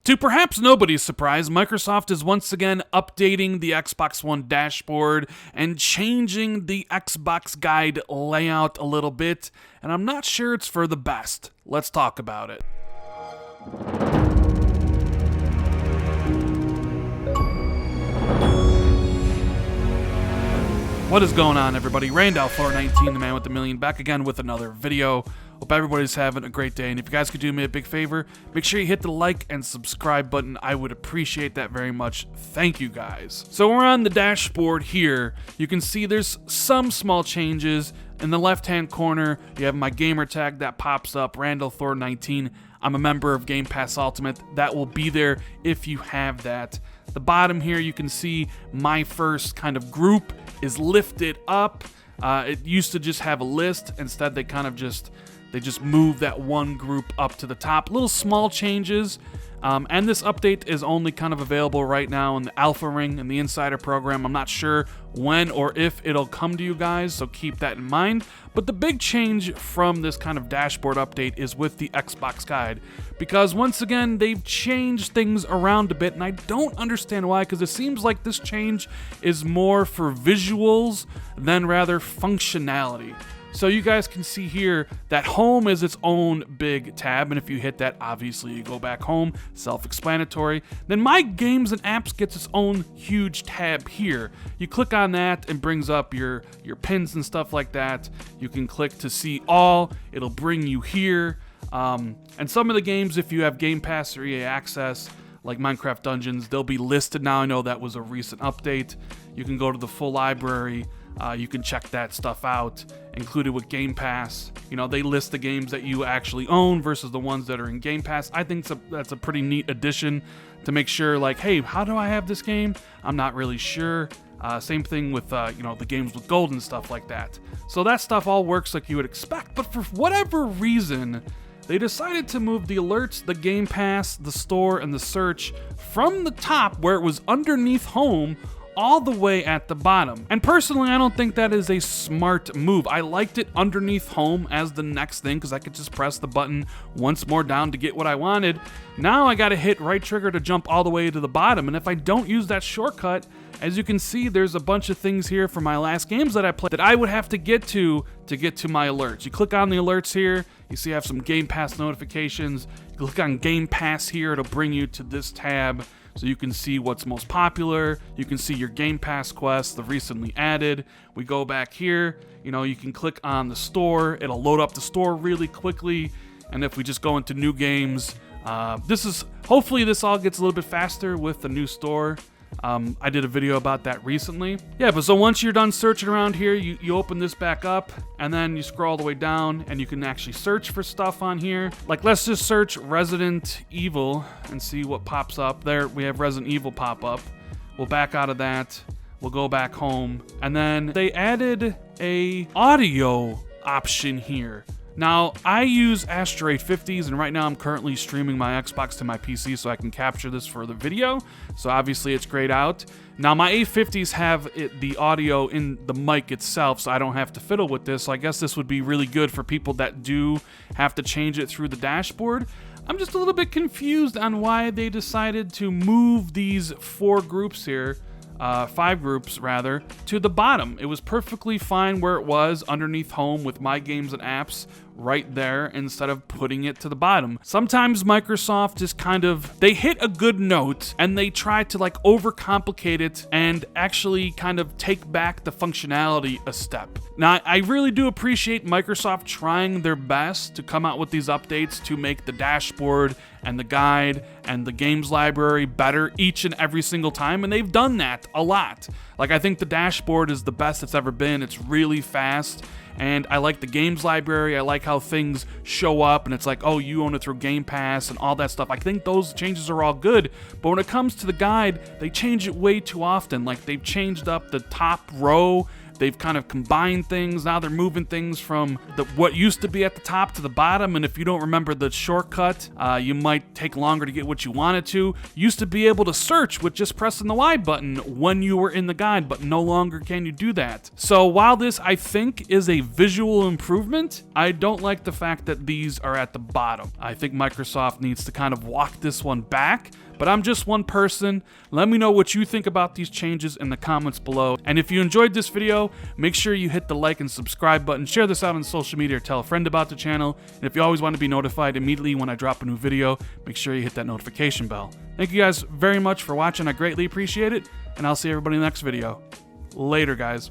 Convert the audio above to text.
To perhaps nobody's surprise, Microsoft is once again updating the Xbox One dashboard and changing the Xbox guide layout a little bit, and I'm not sure it's for the best. Let's talk about it. What is going on, everybody? Randall419, the man with the million, back again with another video. Hope everybody's having a great day, and if you guys could do me a big favor, make sure you hit the like and subscribe button. I would appreciate that very much. Thank you, guys. So we're on the dashboard here. You can see there's some small changes. In the left-hand corner, you have my gamer tag that pops up, Randall419. I'm a member of Game Pass Ultimate. That will be there if you have that. The bottom here, you can see my first kind of group is lifted up. It used to just have a list. Instead, they just move that one group up to the top. Little small changes. And this update is only kind of available right now in the Alpha Ring and the Insider program. I'm not sure when or if it'll come to you guys, so keep that in mind. But the big change from this kind of dashboard update is with the Xbox guide, because once again, they've changed things around a bit, and I don't understand why, because it seems like this change is more for visuals than rather functionality. So you guys can see here that home is its own big tab, and if you hit that, obviously you go back home, self-explanatory. Then my games and apps gets its own huge tab here. You click on that and brings up your pins and stuff like that. You can click to see all, it'll bring you here. And some of the games, if you have Game Pass or EA Access, like Minecraft Dungeons, they'll be listed now. I know that was a recent update. You can go to the full library. You can check that stuff out, included with Game Pass. You know, they list the games that you actually own versus the ones that are in Game Pass. I think that's a pretty neat addition to make sure, like, hey, how do I have this game? I'm not really sure. Same thing with, the games with gold and stuff like that. So that stuff all works like you would expect, but for whatever reason, they decided to move the alerts, the Game Pass, the store, and the search from the top where it was underneath home all the way at the bottom. And personally, I don't think that is a smart move. I liked it underneath home as the next thing because I could just press the button once more down to get what I wanted. Now I gotta hit right trigger to jump all the way to the bottom, and if I don't use that shortcut, as you can see, there's a bunch of things here from my last games that I played that I would have to get to my alerts. You click on the alerts here, you see I have some Game Pass notifications. You click on Game Pass here, it'll bring you to this tab. So you can see what's most popular. You can see your Game Pass quests, the recently added. We go back here, you can click on the store. It'll load up the store really quickly. And if we just go into new games, hopefully this all gets a little bit faster with the new store. I did a video about that recently. Yeah, but so once you're done searching around here, you open this back up, and then you scroll all the way down, and you can actually search for stuff on here. Like, let's just search Resident Evil and see what pops up. There, we have Resident Evil pop up. We'll back out of that. We'll go back home. And then they added a audio option here. Now, I use Astro 850s, and right now I'm currently streaming my Xbox to my PC so I can capture this for the video, so obviously it's grayed out. Now, my 850s have the audio in the mic itself, so I don't have to fiddle with this, so I guess this would be really good for people that do have to change it through the dashboard. I'm just a little bit confused on why they decided to move these 4 groups here, 5 groups rather, to the bottom. It was perfectly fine where it was underneath home with my games and apps right there instead of putting it to the bottom. Sometimes Microsoft is they hit a good note and they try to overcomplicate it and actually kind of take back the functionality a step. Now, I really do appreciate Microsoft trying their best to come out with these updates to make the dashboard and the guide and the games library better each and every single time, and they've done that a lot. I think the dashboard is the best it's ever been. It's really fast, and I like the games library. I like how things show up, and it's like, oh, you own it through Game Pass and all that stuff. I think those changes are all good, but when it comes to the guide, they change it way too often. They've changed up the top row They've kind of combined things. Now they're moving things from what used to be at the top to the bottom, and if you don't remember the shortcut, you might take longer to get what you wanted to. You used to be able to search with just pressing the Y button when you were in the guide, but no longer can you do that. So while this, I think, is a visual improvement, I don't like the fact that these are at the bottom. I think Microsoft needs to kind of walk this one back, but I'm just one person. Let me know what you think about these changes in the comments below. And if you enjoyed this video, make sure you hit the like and subscribe button, share this out on social media, or tell a friend about the channel. And if you always want to be notified immediately when I drop a new video, make sure you hit that notification bell. Thank you guys very much for watching. I greatly appreciate it, and I'll see everybody in the next video. Later, guys.